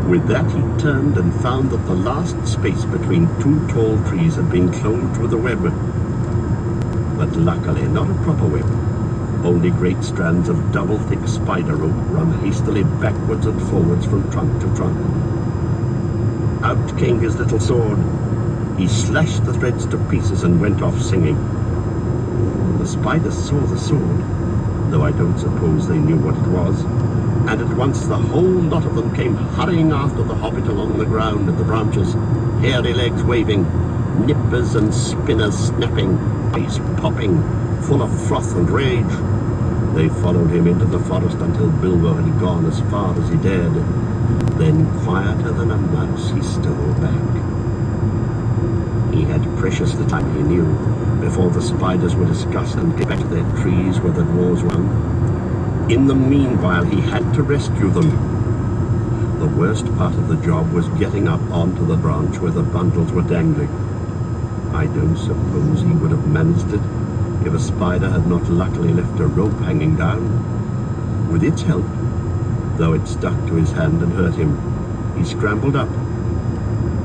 With that he turned and found that the last space between two tall trees had been closed with a web. But luckily not a proper web, only great strands of double-thick spider rope run hastily backwards and forwards from trunk to trunk. Out came his little sword. He slashed the threads to pieces and went off singing. The spiders saw the sword, though I don't suppose they knew what it was, and at once the whole lot of them came hurrying after the hobbit along the ground and the branches, hairy legs waving, nippers and spinners snapping, eyes popping, full of froth and rage. They followed him into the forest until Bilbo had gone as far as he dared. Then, quieter than a mouse, he stole back. He had precious little time, he knew, before the spiders were discussed and get back to their trees where the dwarves were. In the meanwhile, he had to rescue them. The worst part of the job was getting up onto the branch where the bundles were dangling. I don't suppose he would have managed it if a spider had not luckily left a rope hanging down. With its help, though it stuck to his hand and hurt him, he scrambled up,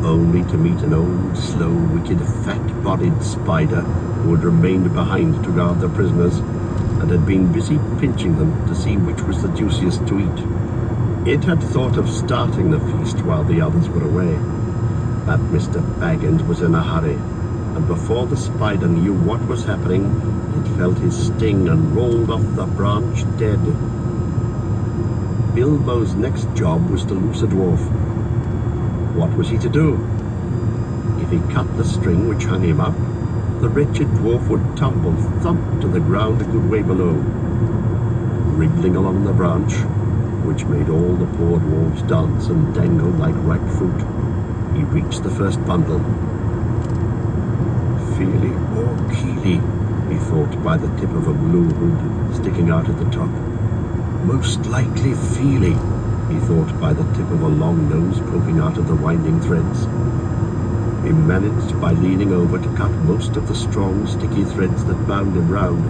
only to meet an old, slow, wicked, fat-bodied spider who had remained behind to guard the prisoners and had been busy pinching them to see which was the juiciest to eat. It had thought of starting the feast while the others were away, but Mr. Baggins was in a hurry, and before the spider knew what was happening, it felt his sting and rolled off the branch dead. Bilbo's next job was to loose a dwarf. What was he to do? If he cut the string which hung him up, the wretched dwarf would tumble thump to the ground a good way below. Wriggling along the branch, which made all the poor dwarves dance and dangle like ripe fruit, he reached the first bundle. Feely or Keely, he thought by the tip of a blue hood sticking out at the top. Most likely Feely, he thought by the tip of a long nose poking out of the winding threads. He managed by leaning over to cut most of the strong, sticky threads that bound him round,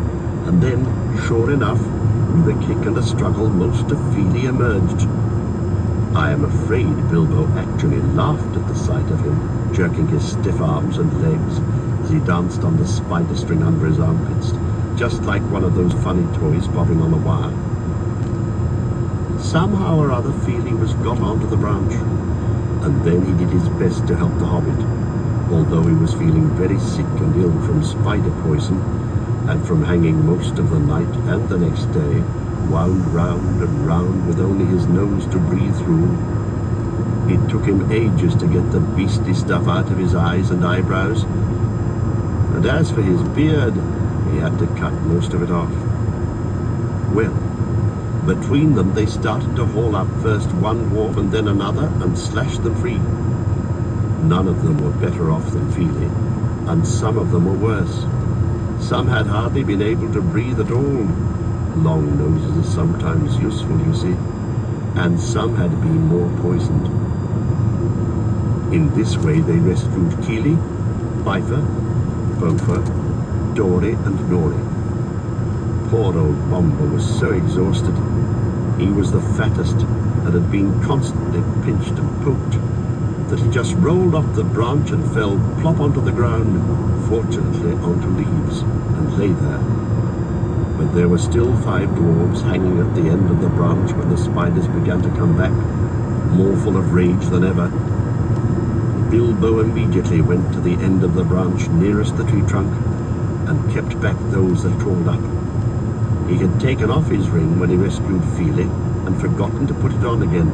and then, sure enough, with a kick and a struggle, most of Feely emerged. I am afraid Bilbo actually laughed at the sight of him, jerking his stiff arms and legs as he danced on the spider string under his armpits, just like one of those funny toys bobbing on the wire. Somehow or other Feely was got onto the branch, and then he did his best to help the hobbit, although he was feeling very sick and ill from spider poison, and from hanging most of the night and the next day, wound round and round with only his nose to breathe through. It took him ages to get the beastly stuff out of his eyes and eyebrows, and as for his beard, he had to cut most of it off. Well, between them they started to haul up first one dwarf and then another and slash them free. None of them were better off than Feely, and some of them were worse. Some had hardly been able to breathe at all. Long noses are sometimes useful, you see, and some had been more poisoned. In this way they rescued Keely, Bifer, Bofer, Dory and Nori. Poor old Bomber was so exhausted. He was the fattest and had been constantly pinched and poked, that he just rolled off the branch and fell plop onto the ground, fortunately onto leaves, and lay there. But there were still 5 dwarves hanging at the end of the branch when the spiders began to come back, more full of rage than ever. Bilbo immediately went to the end of the branch nearest the tree trunk and kept back those that crawled up. He had taken off his ring when he rescued Feely and forgotten to put it on again,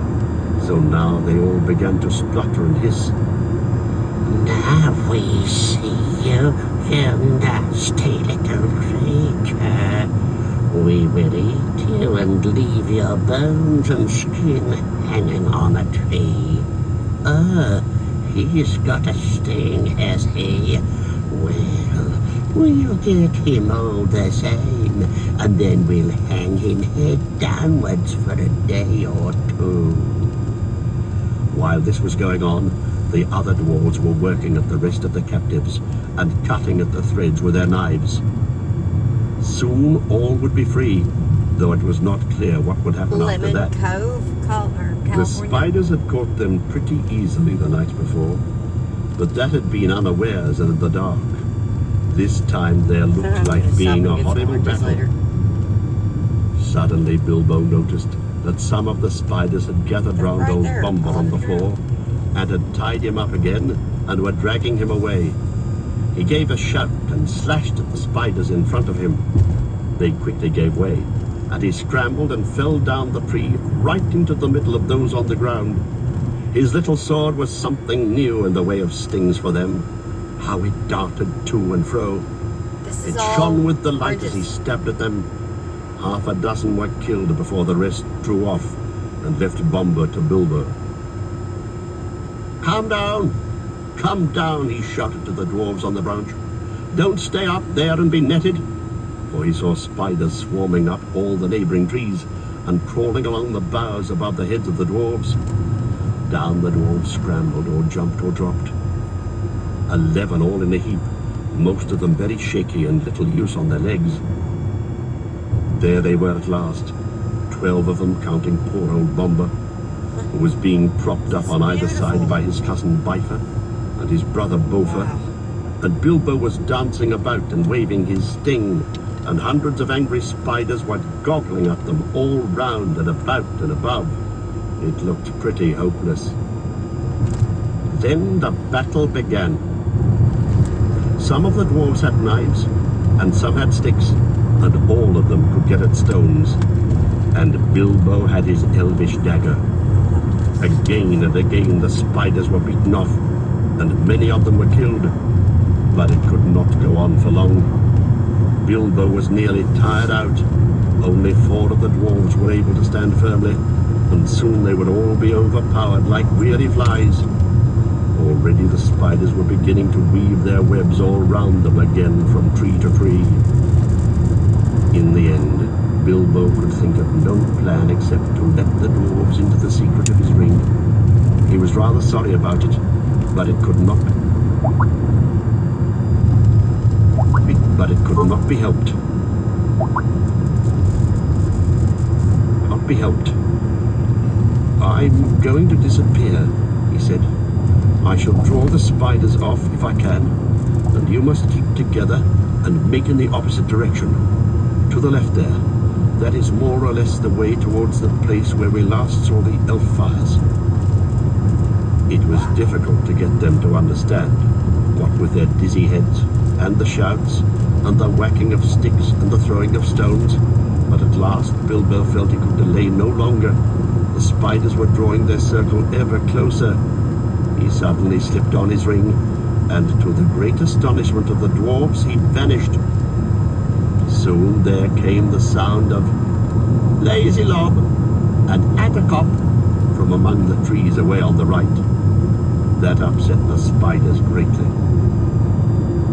so now they all began to splutter and hiss. Now we see you, you nasty little creature. We will eat you and leave your bones and skin hanging on a tree. He's got a sting, has he? Well, we'll get him all the same, and then we'll hang him head downwards for a day or 2. While this was going on, the other dwarves were working at the rest of the captives and cutting at the threads with their knives. Soon all would be free, though it was not clear what would happen after that. Lemon Cove, Collar The California. spiders had caught them pretty easily the night before, but that had been unawares and in the dark. This time there I'm looked like gonna stop being and a get some horrible oranges battle. later. Suddenly Bilbo noticed that some of the spiders had gathered They're round right old there, Bomber on the on the floor and had tied him up again and were dragging him away. He gave a shout and slashed at the spiders in front of him. They quickly gave way, and he scrambled and fell down the tree right into the middle of those on the ground. His little sword was something new in the way of stings for them. How it darted to and fro. This It is all shone with the light as he oranges. stabbed at them. Half a dozen were killed before the rest drew off and left Bomber to Bilbo. "Come down! Come down!" he shouted to the dwarves on the branch. "Don't stay up there and be netted!" For he saw spiders swarming up all the neighbouring trees and crawling along the boughs above the heads of the dwarves. Down the dwarves scrambled or jumped or dropped. 11 all in a heap, most of them very shaky and little use on their legs. There they were at last, 12 of them counting poor old Bomber, who was being propped up on either side by his cousin Bifer and his brother Bofer, and Bilbo was dancing about and waving his sting, and hundreds of angry spiders were goggling at them all round and about and above. It looked pretty hopeless. Then the battle began. Some of the dwarves had knives, and some had sticks, and all of them could get at stones. And Bilbo had his elvish dagger. Again and again the spiders were beaten off, and many of them were killed. But it could not go on for long. Bilbo was nearly tired out. Only 4 of the dwarves were able to stand firmly, and soon they would all be overpowered like weary flies. Already the spiders were beginning to weave their webs all round them again from tree to tree. In the end, Bilbo could think of no plan except to let the dwarves into the secret of his ring. He was rather sorry about it, but it could not be helped. Not be helped. "I'm going to disappear," he said. "I shall draw the spiders off if I can, and you must keep together and make in the opposite direction. To the left there. That is more or less the way towards the place where we last saw the elf fires." It was difficult to get them to understand, what with their dizzy heads, and the shouts, and the whacking of sticks and the throwing of stones, but at last Bilbo felt he could delay no longer. The spiders were drawing their circle ever closer. He suddenly slipped on his ring, and to the great astonishment of the dwarves, he vanished. Soon there came the sound of "Lazy Lob" and "Attercop" from among the trees away on the right. That upset the spiders greatly.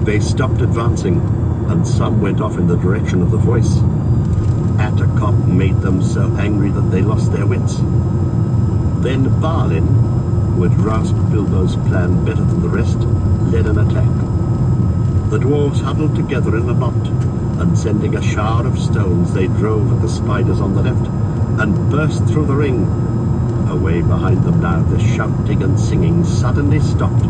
They stopped advancing, and some went off in the direction of the voice. Attercop made them so angry that they lost their wits. Then Balin, who had grasped Bilbo's plan better than the rest, led an attack. The dwarves huddled together in a knot, and sending a shower of stones, they drove at the spiders on the left and burst through the ring. Away behind them now, the shouting and singing suddenly stopped.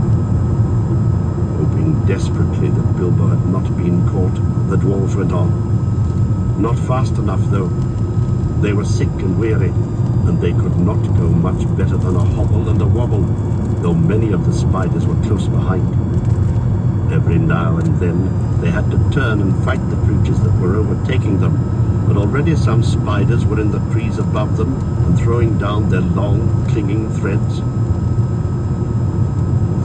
Hoping desperately that Bilbo had not been caught, the dwarves went on. Not fast enough, though. They were sick and weary, and they could not go much better than a hobble and a wobble, though many of the spiders were close behind. Every now and then they had to turn and fight the creatures that were overtaking them, but already some spiders were in the trees above them and throwing down their long, clinging threads.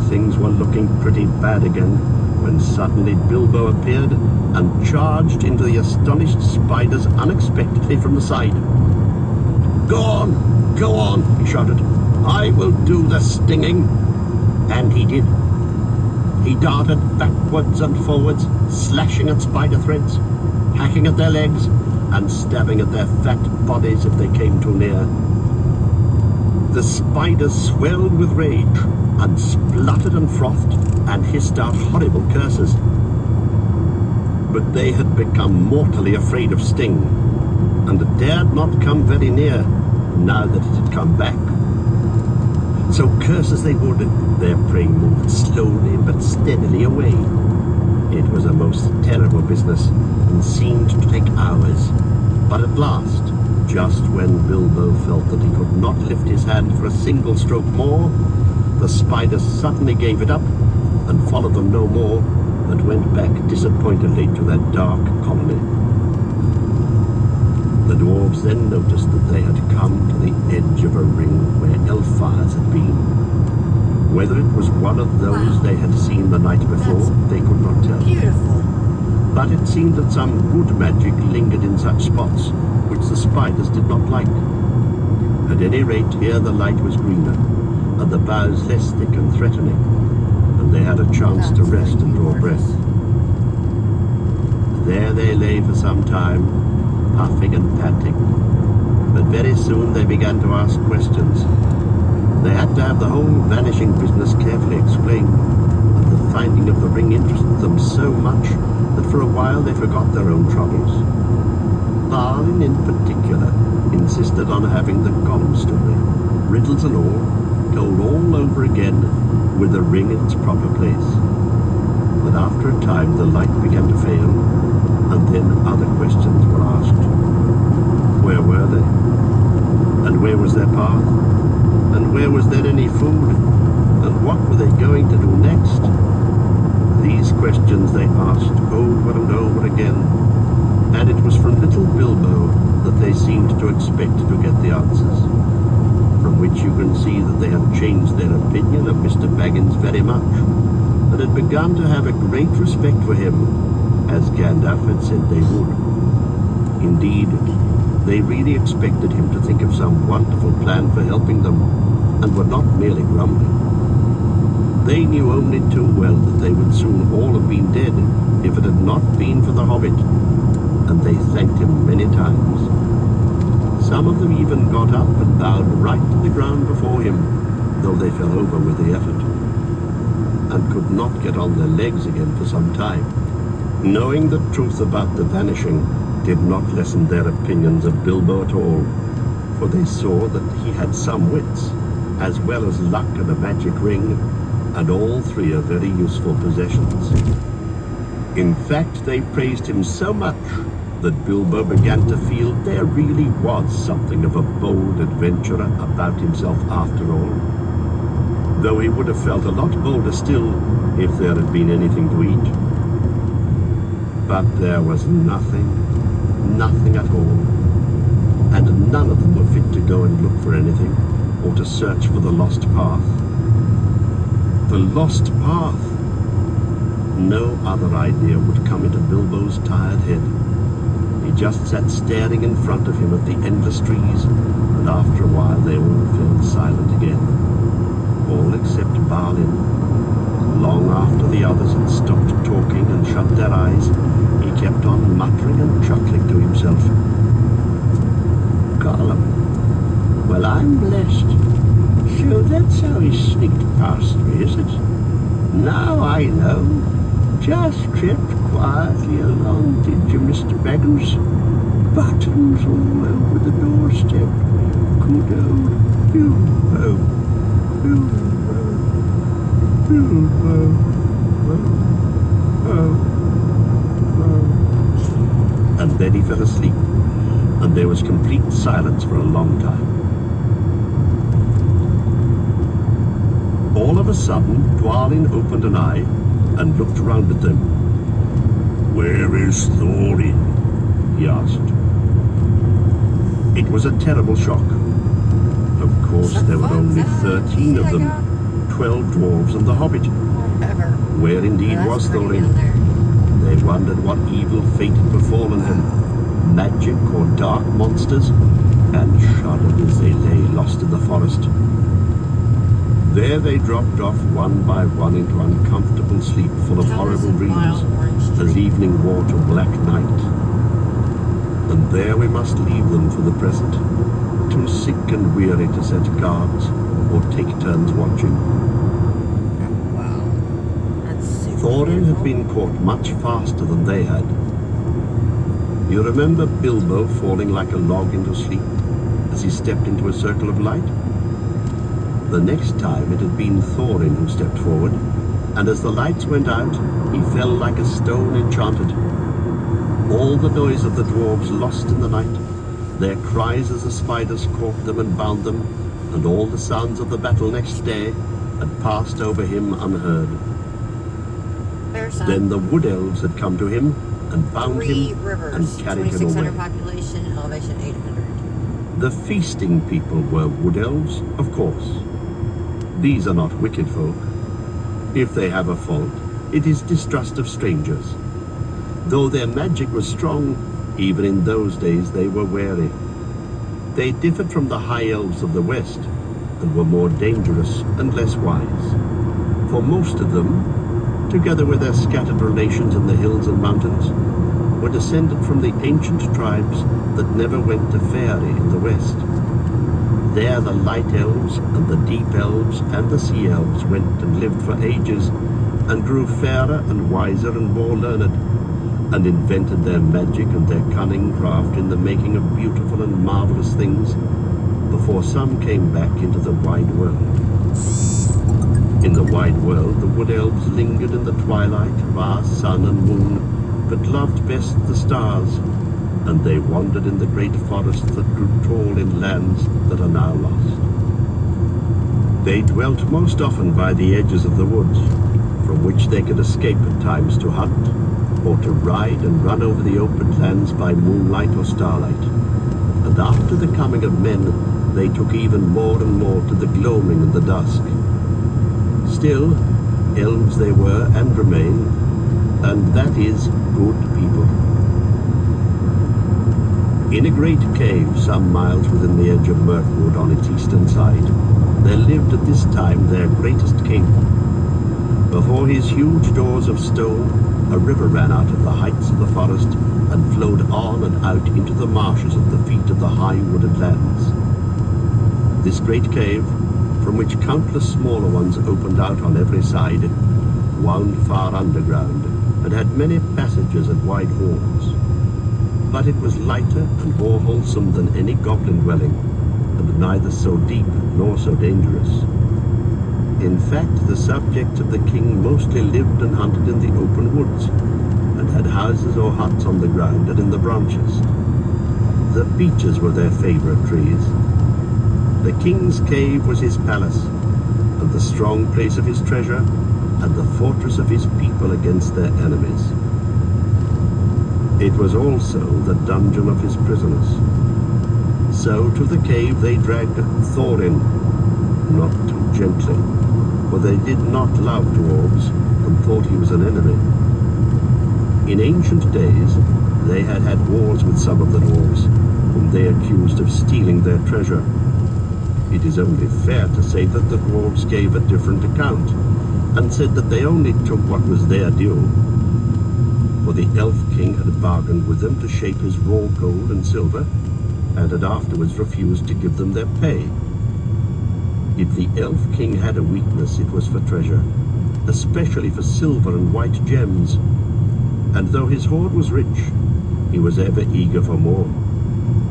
Things were looking pretty bad again when suddenly Bilbo appeared and charged into the astonished spiders unexpectedly from the side. Go on," he shouted. "I will do the stinging." And he did. He darted backwards and forwards, slashing at spider threads, hacking at their legs, and stabbing at their fat bodies if they came too near. The spiders swelled with rage, and spluttered and frothed, and hissed out horrible curses. But they had become mortally afraid of Sting, and dared not come very near, now that it had come back. So curse as they would, their prey moved slowly but steadily away. It was a most terrible business and seemed to take hours. But at last, just when Bilbo felt that he could not lift his hand for a single stroke more, the spiders suddenly gave it up and followed them no more, but went back disappointedly to their dark colony. The dwarves then noticed that they had come to the edge of a ring where elf fires had been. Whether it was one of those they had seen the night before, they could not tell. Beautiful. But it seemed that some good magic lingered in such spots, which the spiders did not like. At any rate, here the light was greener, and the boughs less thick and threatening, and they had a chance to rest and draw breath. There they lay for some time, puffing and panting, but very soon they began to ask questions. They had to have the whole vanishing business carefully explained, and the finding of the ring interested them so much that for a while they forgot their own troubles. Balin, in particular, insisted on having the Gollum story, riddles and all, told all over again with the ring in its proper place. But after a time the light began to fail, and then other questions were asked. Where were they? And where was their path? And where was there any food? And what were they going to do next? These questions they asked over and over again, and it was from little Bilbo that they seemed to expect to get the answers, from which you can see that they had changed their opinion of Mr. Baggins very much, and had begun to have a great respect for him, as Gandalf had said they would. Indeed, they really expected him to think of some wonderful plan for helping them, and were not merely grumbling. They knew only too well that they would soon all have been dead if it had not been for the Hobbit, and they thanked him many times. Some of them even got up and bowed right to the ground before him, though they fell over with the effort, and could not get on their legs again for some time. Knowing the truth about the vanishing did not lessen their opinions of Bilbo at all, for they saw that he had some wits, as well as luck and a magic ring, and all three are very useful possessions. In fact, they praised him so much that Bilbo began to feel there really was something of a bold adventurer about himself after all, though he would have felt a lot bolder still if there had been anything to eat. But there was nothing at all, and none of them were fit to go and look for anything, or to search for the lost path. The lost path! No other idea would come into Bilbo's tired head. He just sat staring in front of him at the endless trees, and after a while they all fell silent again. All except Balin. Long after the others had stopped talking and shut their eyes, he kept on muttering and chuckling to himself. Gollum. Well, I'm blessed. So that's how he sneaked past me, is it? Now I know. Just tripped quietly along, did you, Mr. Baggins? Buttons all over the doorstep. Good old Bilbo. And then he fell asleep, and there was complete silence for a long time. All of a sudden, Dwalin opened an eye and looked round at them. "Where is Thorin?" he asked. It was a terrible shock. Of course, there were only 13 of them, 12 dwarves and the Hobbit. Where indeed was Thorin? They wondered what evil fate had befallen him, magic or dark monsters, and shuddered as they lay lost in the forest. There they dropped off one by one into uncomfortable sleep full of horrible dreams as evening wore to black night. And there we must leave them for the present, too sick and weary to set guards or take turns watching. Wow. That's super Thorin had beautiful. been caught much faster than they had. You remember Bilbo falling like a log into sleep as he stepped into a circle of light? The next time it had been Thorin who stepped forward, and as the lights went out, he fell like a stone enchanted. All the noise of the dwarves lost in the night, their cries as the spiders caught them and bound them, and all the sounds of the battle next day had passed over him unheard. There's some. Then the wood elves had come to him and bound 3 him rivers, and carried him 2,600 away. population, elevation 800. The feasting people were wood elves, of course. These are not wicked folk. If they have a fault, it is distrust of strangers. Though their magic was strong, even in those days they were wary. They differed from the high elves of the west, and were more dangerous and less wise. For most of them, together with their scattered relations in the hills and mountains, were descended from the ancient tribes that never went to Fairy in the west. There the light elves and the deep elves and the sea elves went and lived for ages, and grew fairer and wiser and more learned, and invented their magic and their cunning craft in the making of beautiful and marvelous things, before some came back into the wide world. In the wide world, the wood elves lingered in the twilight, vast sun and moon, but loved best the stars, and they wandered in the great forests that grew tall in lands that are now lost. They dwelt most often by the edges of the woods, from which they could escape at times to hunt, or to ride and run over the open lands by moonlight or starlight. And after the coming of men, they took even more and more to the gloaming and the dusk. Still, elves they were and remain, and that is good people. In a great cave some miles within the edge of Mirkwood on its eastern side, there lived at this time their greatest king. Before his huge doors of stone, a river ran out of the heights of the forest and flowed on and out into the marshes at the feet of the high wooded lands. This great cave, from which countless smaller ones opened out on every side, wound far underground and had many passages and wide halls. But it was lighter and more wholesome than any goblin dwelling, and neither so deep nor so dangerous. In fact, the subjects of the king mostly lived and hunted in the open woods, and had houses or huts on the ground and in the branches. The beeches were their favorite trees. The king's cave was his palace, and the strong place of his treasure, and the fortress of his people against their enemies. It was also the dungeon of his prisoners. So to the cave they dragged Thorin, not too gently, for they did not love dwarves and thought he was an enemy. In ancient days, they had had wars with some of the dwarves, whom they accused of stealing their treasure. It is only fair to say that the dwarves gave a different account, and said that they only took what was their due. For the elf king had bargained with them to shape his raw gold and silver, and had afterwards refused to give them their pay. If the elf king had a weakness, it was for treasure, especially for silver and white gems, and though his hoard was rich, he was ever eager for more,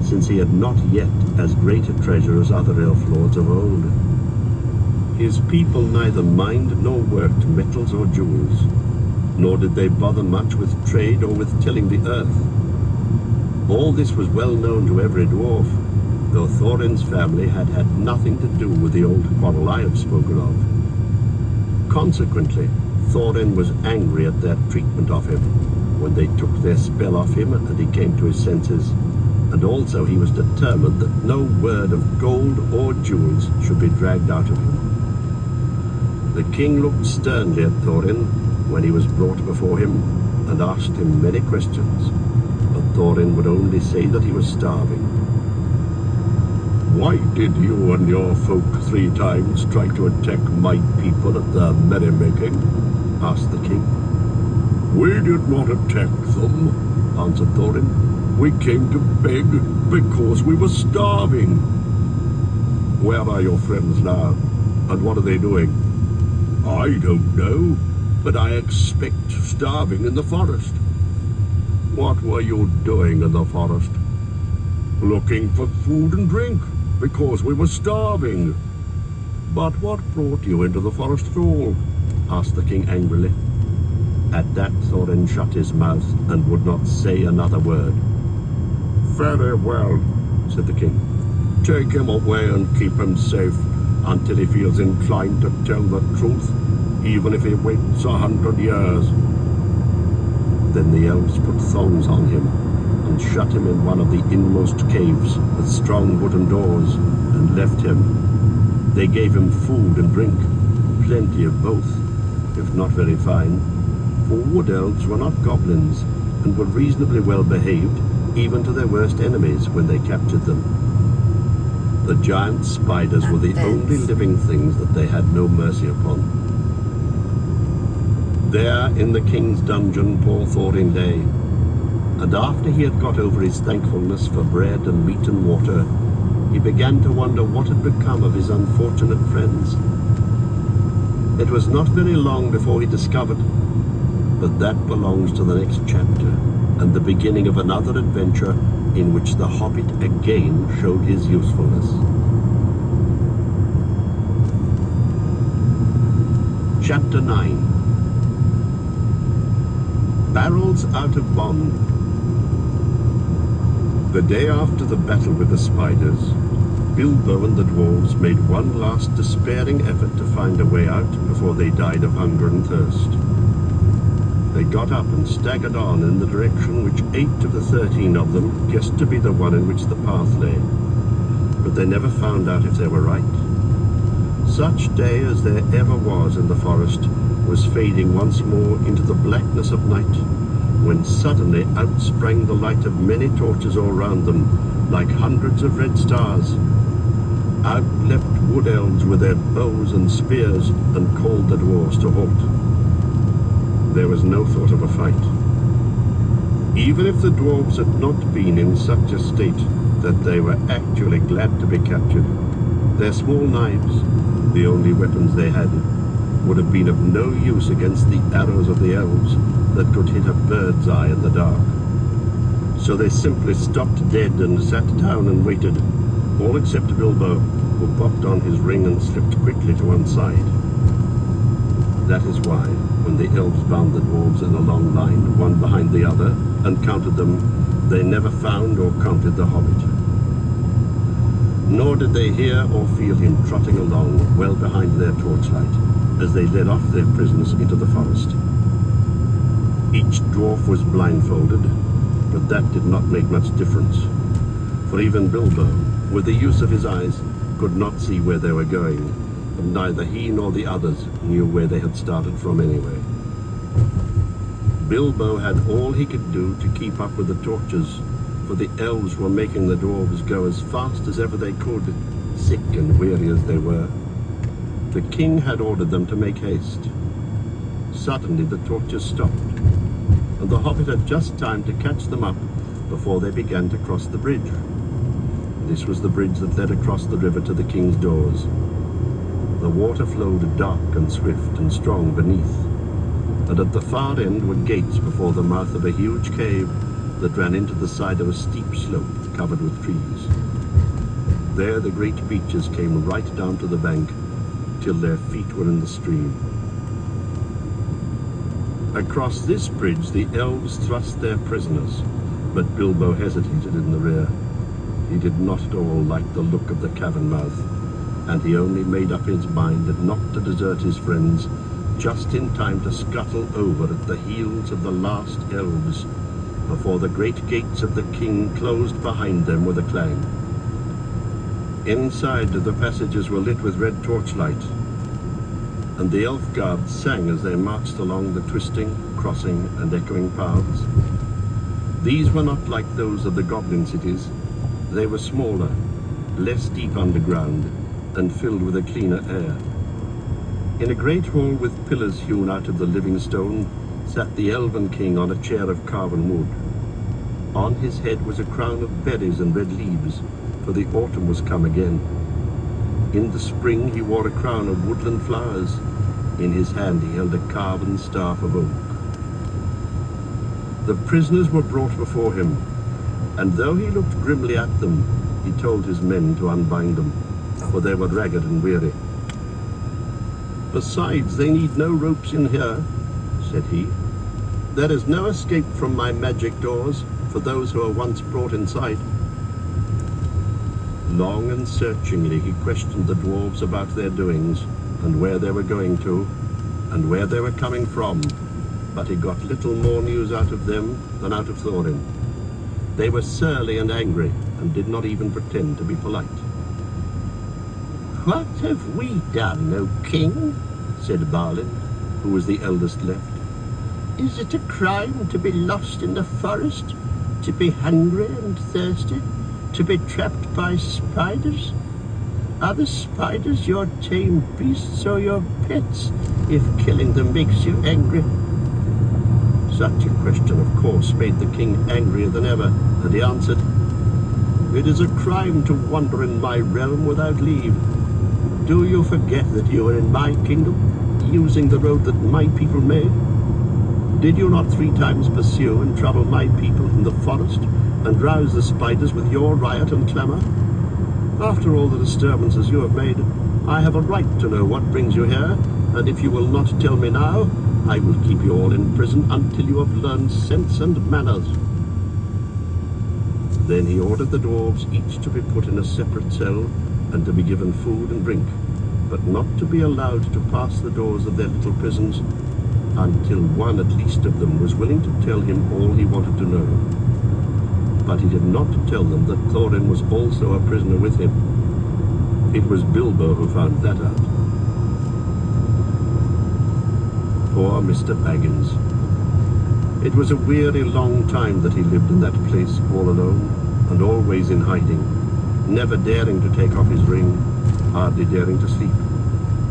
since he had not yet as great a treasure as other elf lords of old. His people neither mined nor worked metals or jewels, nor did they bother much with trade or with tilling the earth. All this was well known to every dwarf, though Thorin's family had had nothing to do with the old quarrel I have spoken of. Consequently, Thorin was angry at their treatment of him, when they took their spell off him and he came to his senses, and also he was determined that no word of gold or jewels should be dragged out of him. The king looked sternly at Thorin when he was brought before him, and asked him many questions, but Thorin would only say that he was starving. "Why did you and your folk 3 times try to attack my people at the merrymaking?" asked the king. "We did not attack them," answered Thorin. "We came to beg because we were starving." "Where are your friends now, and what are they doing?" "I don't know, but I expect starving in the forest." "What were you doing in the forest?" "Looking for food and drink, because we were starving." "But what brought you into the forest at all?" asked the king angrily. At that Thorin shut his mouth and would not say another word. "Very well," said the king. "Take him away and keep him safe until he feels inclined to tell the truth, even if he waits 100 years. Then the elves put thongs on him and shut him in one of the inmost caves with strong wooden doors and left him. They gave him food and drink, plenty of both, if not very fine, for wood elves were not goblins and were reasonably well behaved even to their worst enemies when they captured them. The giant spiders were the only living things that they had no mercy upon. There in the king's dungeon poor Thorin lay, and after he had got over his thankfulness for bread and meat and water, he began to wonder what had become of his unfortunate friends. It was not very long before he discovered, but that belongs to the next chapter, and the beginning of another adventure in which the Hobbit again showed his usefulness. Chapter 9. Barrels out of bond. The day after the battle with the spiders, Bilbo and the dwarves made one last despairing effort to find a way out before they died of hunger and thirst. They got up and staggered on in the direction which 8 of the 13 of them guessed to be the one in which the path lay, but they never found out if they were right. Such day as there ever was in the forest was fading once more into the blackness of night, when suddenly out sprang the light of many torches all round them, like hundreds of red stars. Out leapt wood elves with their bows and spears and called the dwarves to halt. There was no thought of a fight. Even if the dwarves had not been in such a state that they were actually glad to be captured, their small knives, the only weapons they had, would have been of no use against the arrows of the elves that could hit a bird's eye in the dark. So they simply stopped dead and sat down and waited, all except Bilbo, who popped on his ring and slipped quickly to one side. That is why, when the elves bound the dwarves in a long line, one behind the other, and counted them, they never found or counted the hobbit. Nor did they hear or feel him trotting along well behind their torchlight as they led off their prisoners into the forest. Each dwarf was blindfolded, but that did not make much difference, for even Bilbo, with the use of his eyes, could not see where they were going, and neither he nor the others knew where they had started from anyway. Bilbo had all he could do to keep up with the torches, for the elves were making the dwarves go as fast as ever they could, sick and weary as they were. The king had ordered them to make haste. Suddenly the torches stopped, and the hobbit had just time to catch them up before they began to cross the bridge. This was the bridge that led across the river to the king's doors. The water flowed dark and swift and strong beneath, and at the far end were gates before the mouth of a huge cave that ran into the side of a steep slope covered with trees. There the great beeches came right down to the bank till their feet were in the stream. Across this bridge the elves thrust their prisoners, but Bilbo hesitated in the rear. He did not at all like the look of the cavern mouth, and he only made up his mind not to desert his friends just in time to scuttle over at the heels of the last elves before the great gates of the king closed behind them with a clang. Inside the passages were lit with red torchlight, and the elf guards sang as they marched along the twisting, crossing, and echoing paths. These were not like those of the goblin cities. They were smaller, less deep underground, and filled with a cleaner air. In a great hall with pillars hewn out of the living stone sat the elven king on a chair of carven wood. On his head was a crown of berries and red leaves, for the autumn was come again. In the spring he wore a crown of woodland flowers. In his hand he held a carven staff of oak. The prisoners were brought before him, and though he looked grimly at them, he told his men to unbind them, for they were ragged and weary. Besides, they need no ropes in here, said he. There is no escape from my magic doors for those who are once brought inside. Long and searchingly he questioned the dwarves about their doings, and where they were going to, and where they were coming from, but he got little more news out of them than out of Thorin. They were surly and angry, and did not even pretend to be polite. What have we done, O king? Said Balin, who was the eldest left. Is it a crime to be lost in the forest? To be hungry and thirsty? To be trapped by spiders? Are the spiders your tame beasts or your pets, if killing them makes you angry? Such a question, of course, made the king angrier than ever, and he answered, It is a crime to wander in my realm without leave. Do you forget that you are in my kingdom, using the road that my people made? Did you not 3 times pursue and trouble my people in the forest, and rouse the spiders with your riot and clamour? After all the disturbances you have made, I have a right to know what brings you here, and if you will not tell me now, I will keep you all in prison until you have learned sense and manners. Then he ordered the dwarves each to be put in a separate cell, and to be given food and drink, but not to be allowed to pass the doors of their little prisons until one at least of them was willing to tell him all he wanted to know. But he did not tell them that Thorin was also a prisoner with him. It was Bilbo who found that out. Poor Mr. Baggins. It was a weary long time that he lived in that place all alone, and always in hiding, never daring to take off his ring, hardly daring to sleep,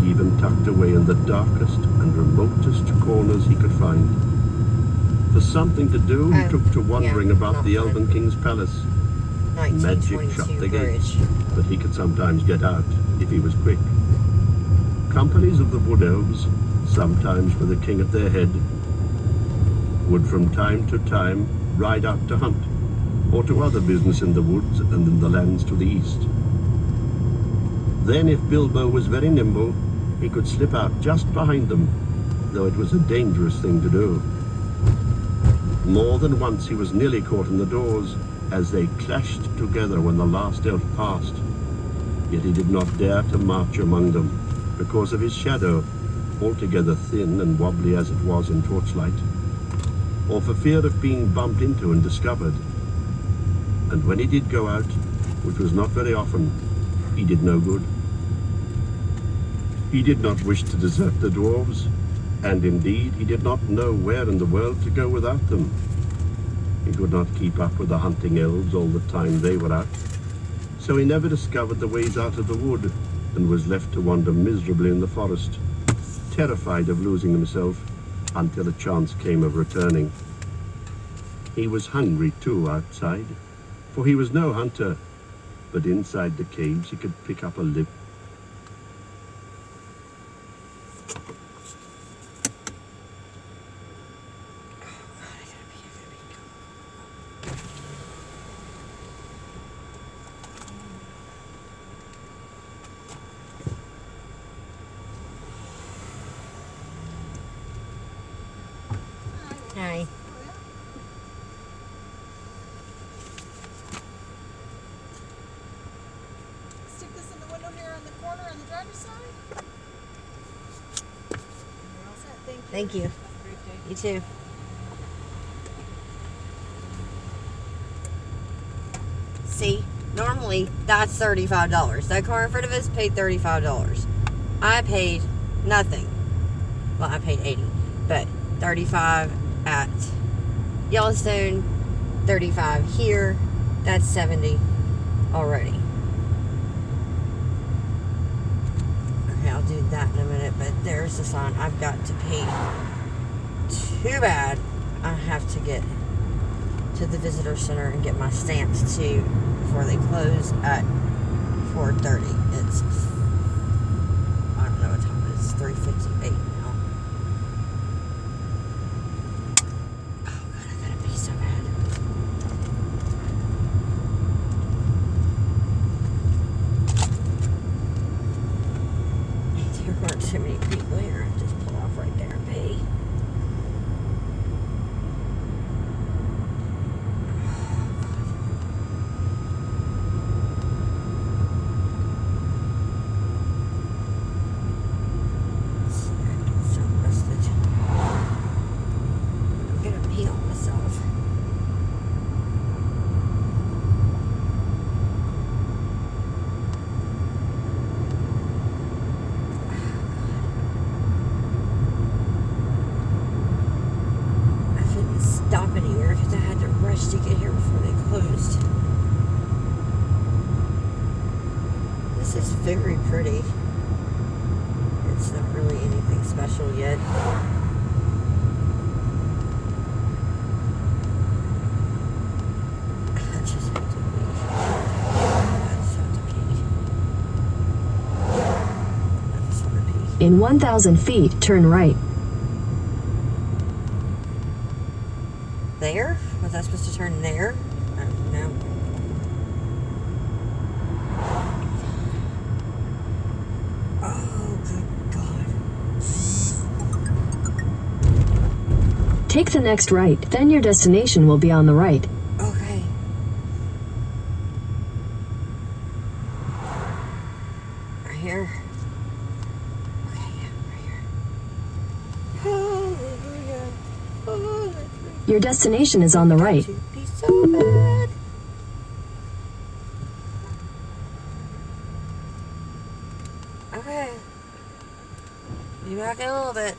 even tucked away in the darkest and remotest corners he could find. For something to do, he took to wandering about the Elven King's palace. Magic shut the gates, but he could sometimes get out if he was quick. Companies of the Wood Elves, sometimes with a king at their head, would from time to time ride out to hunt, or to other business in the woods and in the lands to the east. Then, if Bilbo was very nimble, he could slip out just behind them, though it was a dangerous thing to do. More than once he was nearly caught in the doors, as they clashed together when the last elf passed. Yet he did not dare to march among them, because of his shadow, altogether thin and wobbly as it was in torchlight, or for fear of being bumped into and discovered. And when he did go out, which was not very often, he did no good. He did not wish to desert the dwarves, and indeed he did not know where in the world to go without them. He could not keep up with the hunting elves all the time they were out, so he never discovered the ways out of the wood, and was left to wander miserably in the forest, terrified of losing himself, until a chance came of returning. He was hungry too outside, for he was no hunter, but inside the caves he could pick up a living. Hi. Stick this in the window here on the corner on the driver's side. You're all set. Thank you. Thank you. Have a great day. You too. See, normally that's $35. That car in front of us paid $35. I paid nothing. Well, I paid $80, but $35 at Yellowstone, $35 here. That's $70 already. Okay, I'll do that in a minute, but there's the sign. I've got to pay. Too bad I have to get to the visitor center and get my stamps too before they close at 4:30. It's, I don't know what time it is. 3:58 now. Oh god, I gotta pee so bad. Me There weren't too many people here. I just pull off right there and pee. So rusted. I'm gonna pee on myself. Stop anywhere because I had to rush to get here before they closed. This is very pretty. It's not really anything special yet. I just have to pee. I just have to pee. I just want to pee. In 1,000 feet, turn right. There? Was I supposed to turn there? No. Oh, good God. Take the next right, then your destination will be on the right. Okay. Right here. Okay, yeah, right here. Hallelujah. Hallelujah. Your destination is on the right. To be so bad. Okay. Be back in a little bit.